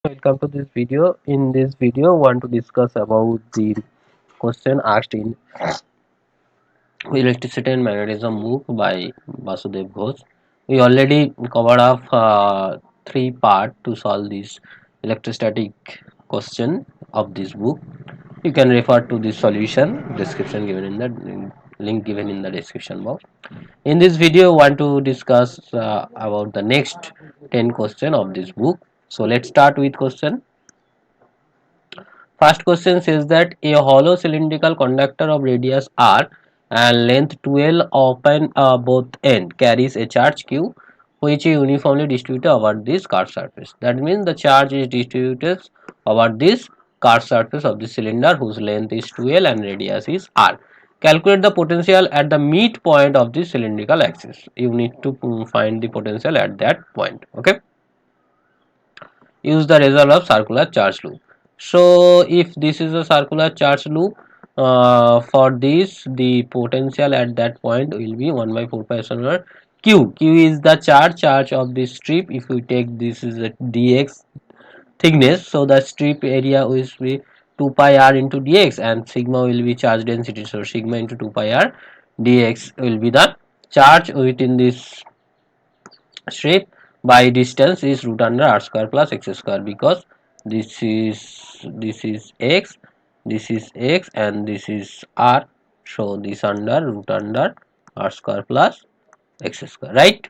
welcome to this video. In this video, I want to discuss about the question asked in Electricity and Magnetism book by Vasudev Ghosh. We already covered up three parts to solve this electrostatic question of this book. You can refer to the solution description given in the link given in the description box. In this video, I want to discuss about the next 10 question of this book. So let's start with question. First question says that a hollow cylindrical conductor of radius r and length 12 open both end carries a charge q which is uniformly distributed over this curved surface. That means the charge is distributed over this curved surface of the cylinder whose length is 12 and radius is r. Calculate the potential at the midpoint of the cylindrical axis. You need to find the potential at that point. Okay. Use the result of circular charge loop. So if this is a circular charge loop, for this the potential at that point will be 1 by 4 pi epsilon q. Q is the charge of the strip. If we take this is a dx thickness, so the strip area will be 2 pi r into dx and sigma will be charge density. So sigma into 2 pi r dx will be the charge within this strip by distance is root under r square plus x square, because this is x, this is x and this is r, so this under root under r square plus x square, right?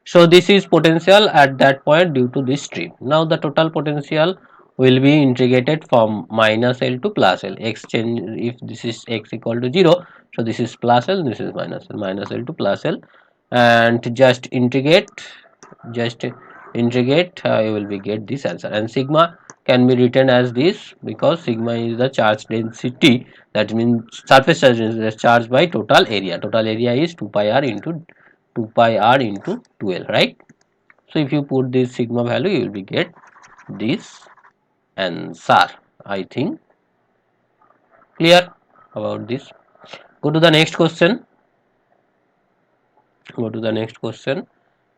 So this is potential at that point due to this strip. Now the total potential will be integrated from minus L to plus L. X change, if this is x equal to 0, so this is plus L, this is minus L, minus L to plus L, and just integrate, you will be get this answer. And sigma can be written as this, because sigma is the charge density, that means surface charge is charged by total area. Total area is 2 pi r into 12, right? So if you put this sigma value, you will be get this answer. I think clear about this. Go to the next question.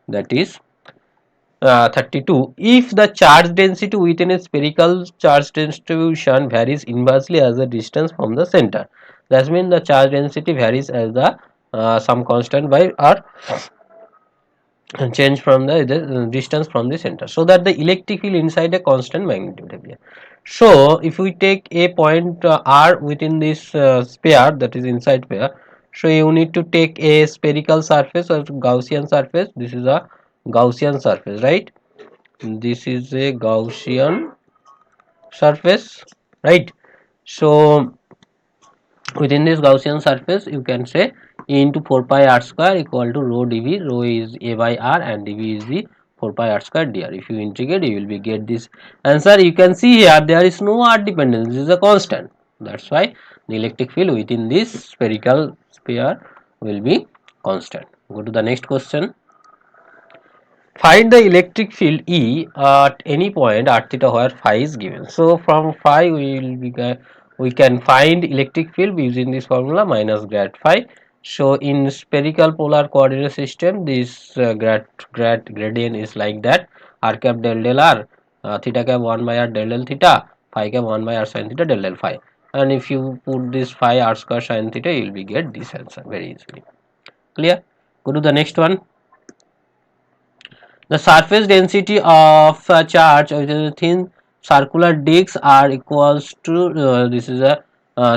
That is 32. If the charge density within a spherical charge distribution varies inversely as the distance from the center, that means the charge density varies as the some constant by r change from the distance from the center, so that the electric field inside a constant magnitude appear. So if we take a point r within this sphere, that is inside sphere, so you need to take a spherical surface or Gaussian surface. This is a Gaussian surface, right? This is a Gaussian surface, right? So within this Gaussian surface, you can say E into 4 pi r square equal to rho dv. Rho is a by r and dv is the 4 pi r square dr. If you integrate, you will be get this answer. You can see here there is no r dependence. This is a constant. That's why the electric field within this spherical sphere will be constant. Go to the next question. Find the electric field E at any point r theta where phi is given. So from phi we can find electric field using this formula minus grad phi. So in spherical polar coordinate system, this gradient is like that: r cap del del r, theta cap 1 by r del del theta, phi cap 1 by r sin theta del del phi. And if you put this phi r square sin theta, you will be get this answer very easily. Clear? Go to the next one. The surface density of a charge within a thin circular disc are equals to this is a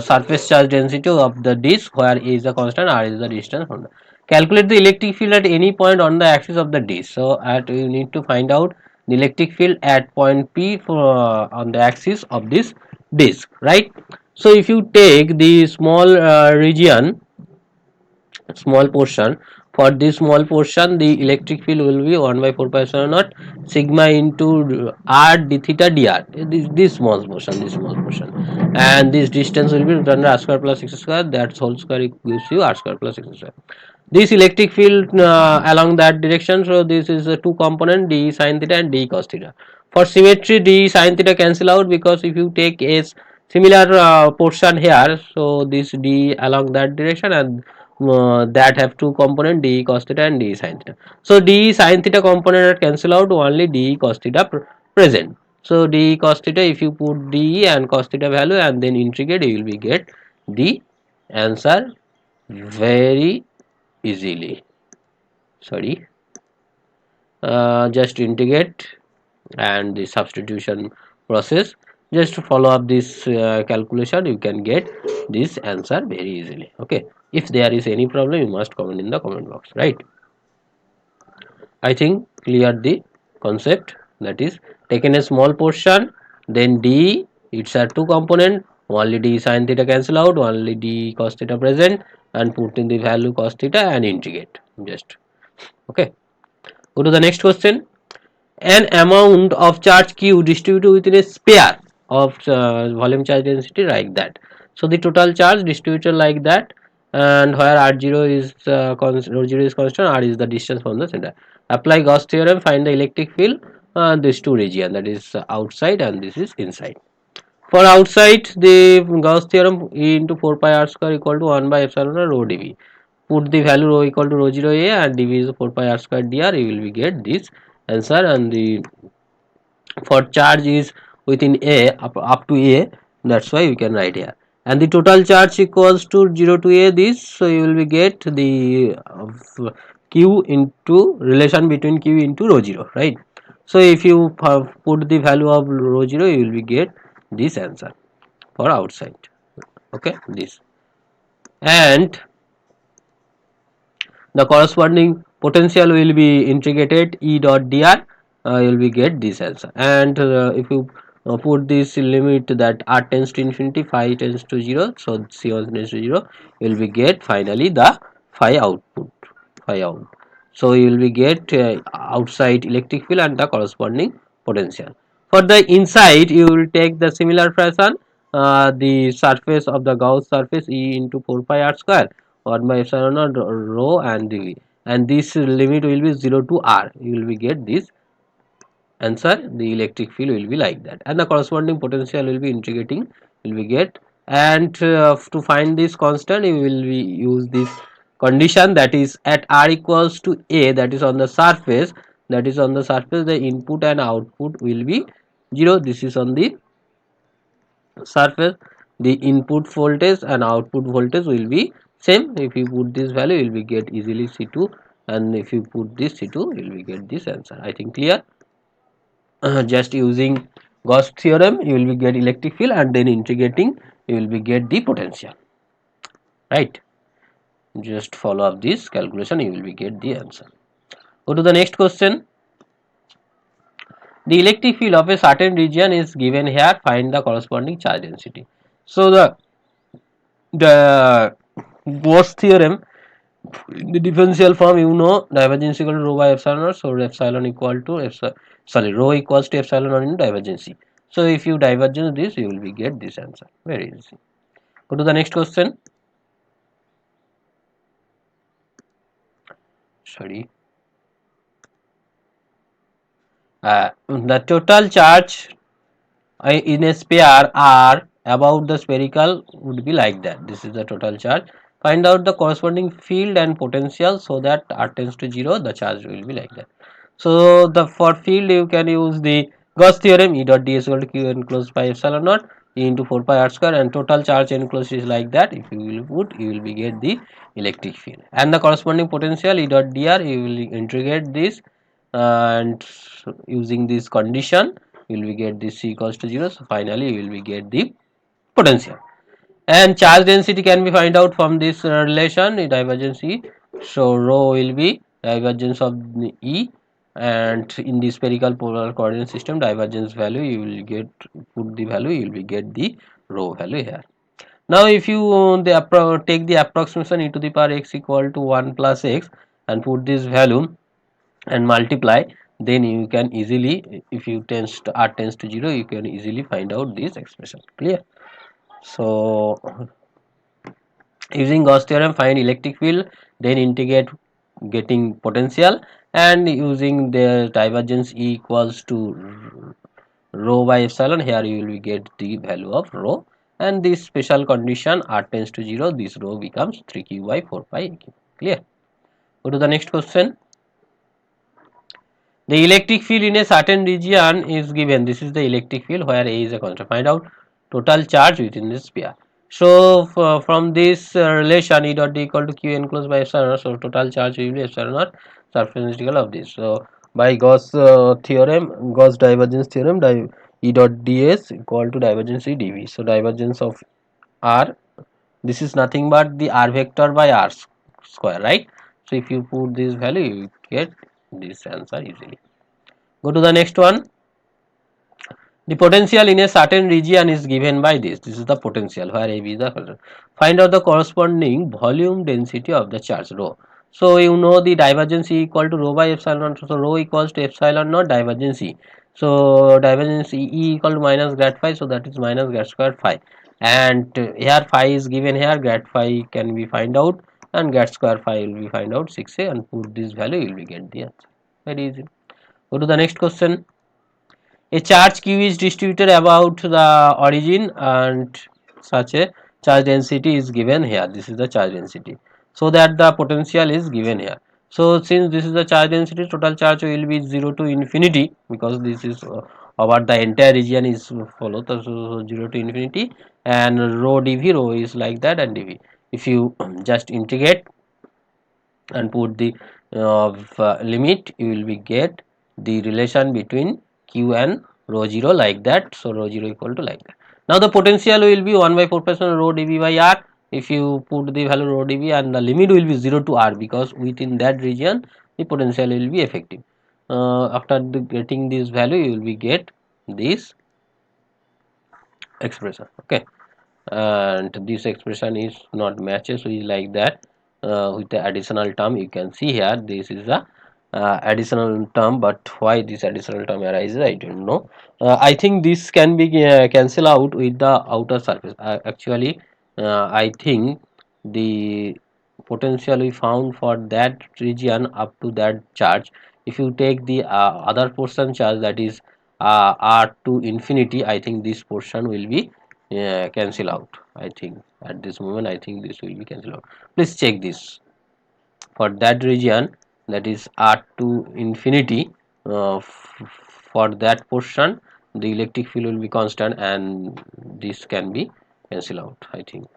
surface charge density of the disc, where A is the constant, r is the distance from the. Calculate the electric field at any point on the axis of the disc. So at you need to find out the electric field at point P for on the axis of this disc, right? So if you take the small region, small portion, for this small portion the electric field will be 1 by 4 pi epsilon naught sigma into r d theta dr. This small portion, and this distance will be root under r square plus x square, that whole square gives you r square plus x square. This electric field along that direction, so this is a two component, d sin theta and d cos theta. For symmetry, d sin theta cancel out, because if you take a similar portion here, so this d along that direction and that have two component, d cos theta and d sin theta. So d sin theta component are cancel out, only d cos theta present. So d cos theta, if you put d and cos theta value and then integrate, you will be get the answer very easily. Sorry, just integrate and the substitution process, just to follow up this calculation, you can get this answer very easily. Okay, if there is any problem, you must comment in the comment box, right? I think clear the concept, that is taken a small portion, then d, it's a two component, only d sin theta cancel out, only d cos theta present, and put in the value cos theta and integrate, just. Okay, go to the next question. An amount of charge q distributed within a sphere of volume charge density like that. So the total charge distributed like that, and where r0 is rho0 is constant, r is the distance from the center. Apply Gauss theorem, find the electric field, these two region, that is outside and this is inside. For outside, the Gauss theorem, E into 4 pi r square equal to 1 by epsilon rho dv. Put the value rho equal to rho 0 a and dv is 4 pi r square dr, you will be get this answer. And the for charge is within a up to a, that's why we can write here. And the total charge equals to 0 to a this, so you will be get the q into relation between q into rho 0, right? So if you put the value of rho 0, you will be get this answer for outside. Okay, this, and the corresponding potential will be integrated E dot dr, you will be get this answer. And if you put this limit that r tends to infinity, phi tends to 0, so c1 tends to 0, you will be get finally the phi output, phi out. So you will be get outside electric field and the corresponding potential. For the inside, you will take the similar fashion, the surface of the Gauss surface E into 4 pi r square 1 by epsilon naught rho and dv, and this limit will be 0 to r, you will be get this answer. The electric field will be like that, and the corresponding potential will be integrating, will be get. And to find this constant, you will be use this condition, that is at r equals to a, that is on the surface, that is on the surface, the input and output will be 0. This is on the surface, the input voltage and output voltage will be same. If you put this value, you will be get easily C2, and if you put this C2, you will be get this answer. I think clear. Just using Gauss theorem, you will be get electric field, and then integrating, you will be get the potential, right? Just follow up this calculation, you will be get the answer. Go to the next question. The electric field of a certain region is given here, find the corresponding charge density. So the Gauss theorem, the differential form, you know, divergence equal to rho by epsilon naught, so epsilon equal to epsilon, sorry, rho equals to epsilon naught into divergence. So if you divergence this, you will be get this answer, very easy. Go to the next question. Sorry, the total charge in a sphere r about the spherical would be like that. This is the total charge. Find out the corresponding field and potential, so that r tends to 0, the charge will be like that. So the for field, you can use the Gauss theorem, E dot d is equal to q enclosed by epsilon naught E into 4 pi r square, and total charge enclosed is like that. If you will put, you will be get the electric field, and the corresponding potential E dot dr, you will integrate this, and using this condition, you will be get this c equals to 0. So finally you will be get the potential, and charge density can be find out from this relation, divergence E. So rho will be divergence of the E, and in the spherical polar coordinate system, divergence value, you will get, put the value, you will be get the rho value here. Now if you take the approximation e to the power x equal to 1 plus x and put this value and multiply, then you can easily, if you tends to r tends to 0, you can easily find out this expression, clear? So using Gauss theorem, find electric field, then integrate getting potential, and using the divergence E equals to rho by epsilon, here you will get the value of rho, and this special condition r tends to 0, this rho becomes 3q by 4 pi q. Clear? Go to the next question. The electric field in a certain region is given. This is the electric field where A is a constant. Find out total charge within this sphere. So from this relation E dot D equal to Q enclosed by epsilon naught, so total charge will be epsilon naught surface integral of this. So by Gauss theorem, Gauss divergence theorem, E dot ds equal to divergence E dv. So divergence of R, this is nothing but the R vector by R square, right? So if you put this value, you get this answer easily. Go to the next one. The potential in a certain region is given by this. This is the potential where AB is the constant. Find out the corresponding volume density of the charge rho. So you know the divergence E equal to rho by epsilon naught. So rho equals to epsilon naught divergence E. So divergence E equal to minus grad phi. So that is minus grad square phi. And here phi is given here. Grad phi can be find out, and grad square phi will be find out 6a, and put this value you will be get the answer. Very easy. Go to the next question. A charge q is distributed about the origin and such a charge density is given here. This is the charge density. So that the potential is given here. So since this is the charge density, total charge will be 0 to infinity, because this is about the entire region is followed. So 0 to infinity, and rho dv, rho is like that, and dv. If you just integrate and put the limit, you will be get the relation between q and rho 0 like that. So rho 0 equal to like that. Now the potential will be 1 by 4 percent rho dv by r. If you put the value rho dv, and the limit will be 0 to r, because within that region the potential will be effective. After getting this value, you will be get this expression. Okay, and this expression is not matches with like that. With the additional term, you can see here this is the additional term, but why this additional term arises, I don't know. I think this can be cancel out with the outer surface. Actually, I think the potential we found for that region up to that charge, if you take the other portion charge, that is r to infinity, I think this portion will be cancel out. I think at this moment, I think this will be cancel out. Please check this for that region, that is r to infinity. For that portion, the electric field will be constant, and this can be cancel out, I think.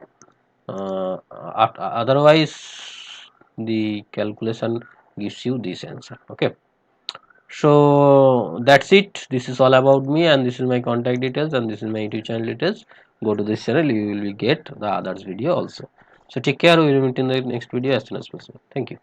Otherwise, the calculation gives you this answer. Okay, so that's it. This is all about me, and this is my contact details, and this is my YouTube channel details. Go to this channel, you will get the others video also. So take care. We will meet in the next video as soon as possible. Thank you.